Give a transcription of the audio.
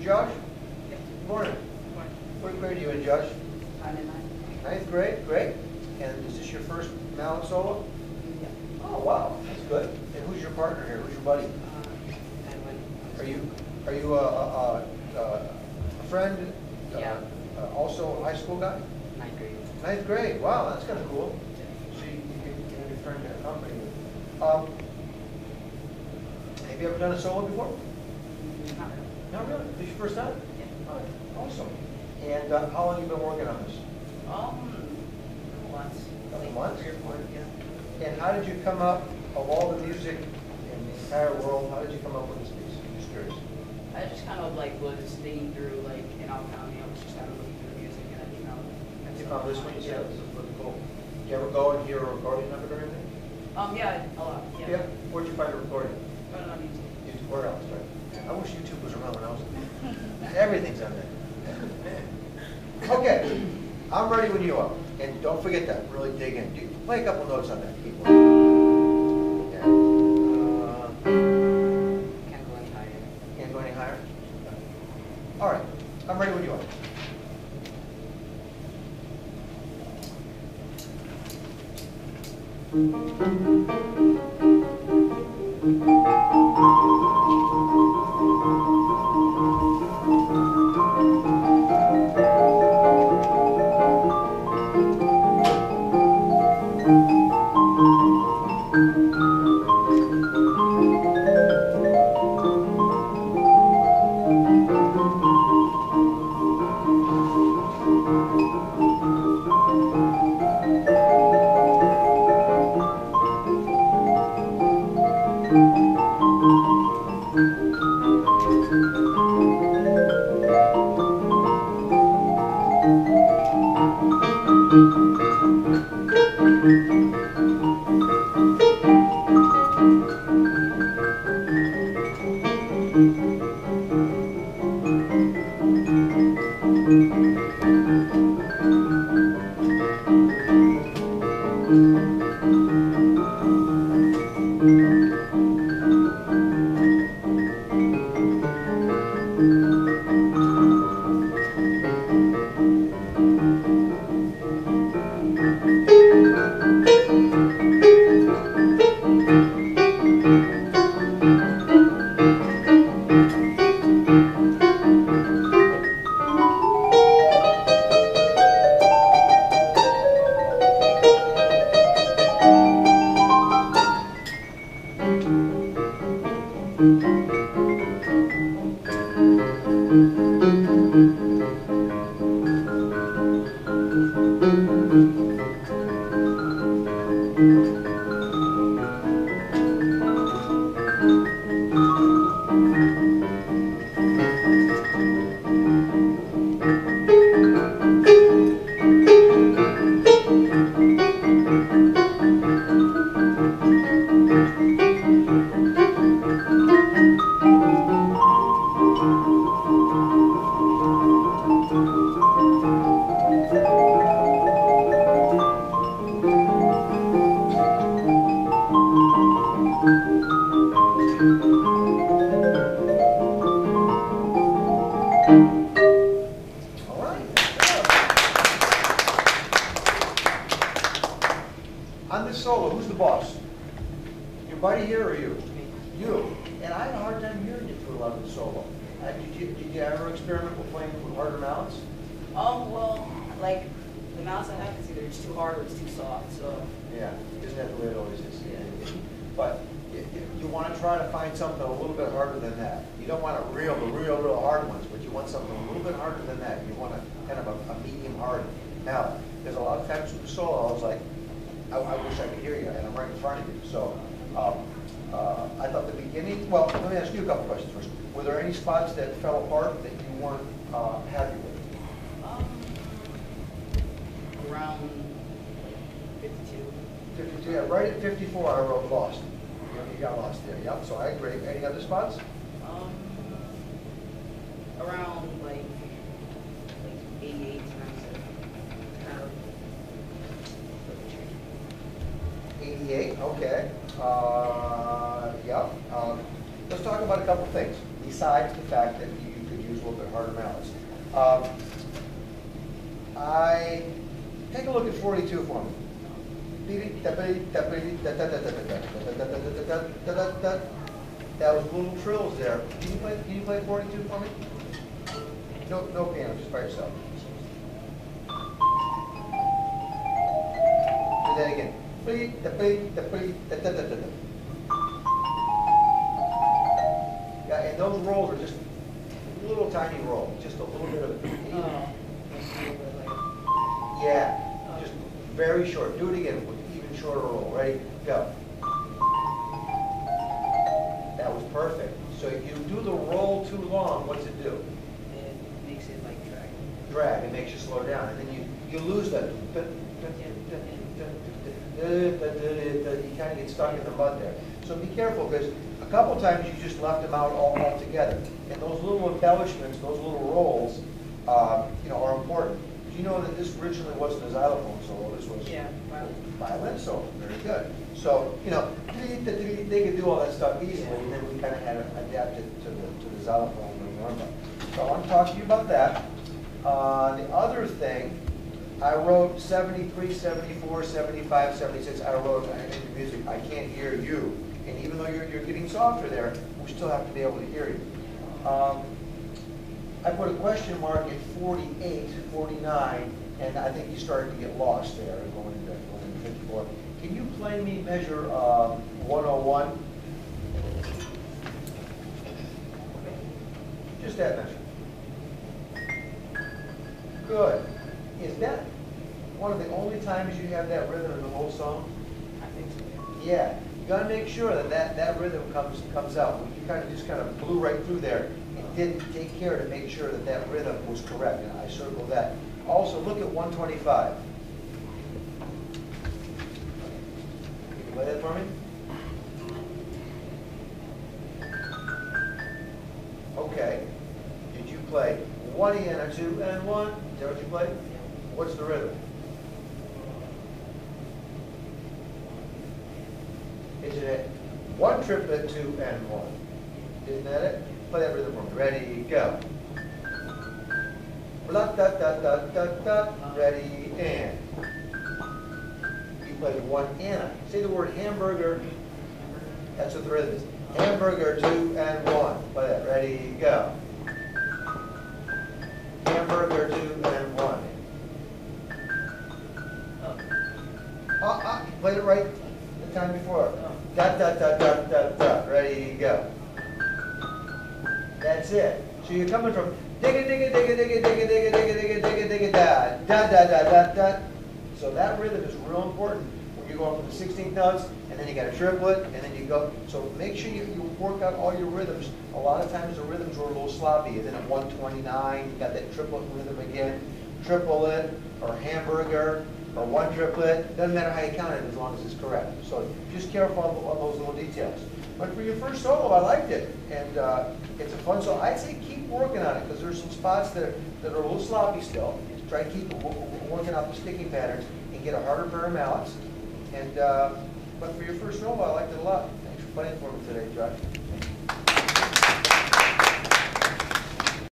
Josh? Yep. Good morning. Good morning. What grade are you in, Josh? I'm in ninth. Ninth grade, great. And is this your first mallet solo? Yep. Oh, wow, that's good. And who's your partner here? Who's your buddy? Edwin. Are you a friend? Yeah. Also a high school guy? Ninth grade. Ninth grade. Wow, that's kind of cool. So you get a friend to accompany you. Have you ever done a solo before? Not really. Not really. This is your first time? Yeah. Oh, awesome. And how long have you been working on this? Once. Couple months? 3 or 4, yeah. And how did you come up, of all the music in the entire world, how did you come up with this piece? I'm just curious. I just kind of like was thinking through like in Allen County. I was just kind of looking through music and I found. You found this one, you said, Yeah. this is really cool. You ever go and hear a recording of it or anything? Yeah, a lot. Yeah. Where'd you find a recording? Found it on YouTube. YouTube, where else, right? I wish YouTube was around when I was there. Everything's on there. Okay, I'm ready when you are. And don't forget that, really dig in. Play a couple notes on that keyboard. Yeah. Can't go any higher. Can't go any higher? All right, I'm ready when you are. On this solo, who's the boss? Your buddy here or you? You. And I had a hard time hearing you for a lot of the solo. Did you ever experiment with playing with harder mallets? Well, like the mouse I have is either it's too hard or it's too soft. So. Yeah, isn't that the way it always is? Yeah. But you want to try to find something a little bit harder than that. You don't want the real hard ones, but you want something a little bit harder than that. You want kind of a medium hard mallet. There's a lot of times with the solo, I was like, I wish I could hear you, and I'm right in front of you. So I thought the beginning, well, let me ask you a couple questions first. Were there any spots that fell apart that you weren't happy with? Around like 52. 52, yeah, right at 54 I wrote lost. You got lost there, yep, so I agree. Any other spots? Around like 88 88, okay. Yeah. Let's talk about a couple things. Besides the fact that you could use a little bit harder mallets. Take a look at 42 for me. That was little trills there. Can you play 42 for me? No piano, just by yourself. Do that again. Yeah, and those rolls are just little tiny rolls, just a little bit of. Yeah, just very short. Do it again with even shorter roll. Ready? Go. That was perfect. So if you do the roll too long, what's it do? It makes it like drag. Drag. It makes you slow down, and then you lose that. You kind of get stuck in the mud there. So be careful, because a couple times you just left them out altogether. And those little embellishments, those little rolls, are important. You know that this originally wasn't a xylophone solo. This was violin solo. Very good. So they could do all that stuff easily, and then we kind of had to adapt it to the xylophone and marimba. So I want to talk to you about that. The other thing, I wrote 73, 74, 75, 76. I wrote in the music, I can't hear you. And even though you're getting softer there, we still have to be able to hear you. I put a question mark at 48, 49, and I think you started to get lost there going into 54. Can you play me measure 101? Just that measure. Good. Is that one of the only times you have that rhythm in the whole song? I think so, Yeah. You got to make sure that rhythm comes out. You kind of blew right through there. Didn't take care to make sure that rhythm was correct, and I circled that. Also, look at 125. Can you play that for me? Okay. Did you play 1 and a 2 and 1? Is that what you played? What's the rhythm? Is it 1 triplet, 2 and 1? Isn't that it? Play that rhythm for me. Ready, go. Blah, da, da, da, da, da. Ready, and. You played 1 and. Say the word hamburger. That's what the rhythm is. Hamburger, 2 and 1. Play that. Ready, go. Hamburger, 2 and 1. You played it right the time before. Da, da, da, da, da, da. Ready, go. That's it. So you're coming from digga digga digga digga digga digga digga digga digga digga da da da da da da. So that rhythm is real important. When you go up to the 16th notes, and then you got a triplet, and then you go. So make sure you work out all your rhythms. A lot of times the rhythms were a little sloppy. And then at 129, you got that triplet rhythm again. Triple it, or hamburger, or 1 triplet. Doesn't matter how you count it as long as it's correct. So just careful on those little details. But for your first solo, I liked it, and it's a fun solo. I'd say keep working on it, because there's some spots that are a little sloppy still. Try to keep working out the sticking patterns and get a harder pair of mallets. And but for your first solo, I liked it a lot. Thanks for playing for me today, Josh.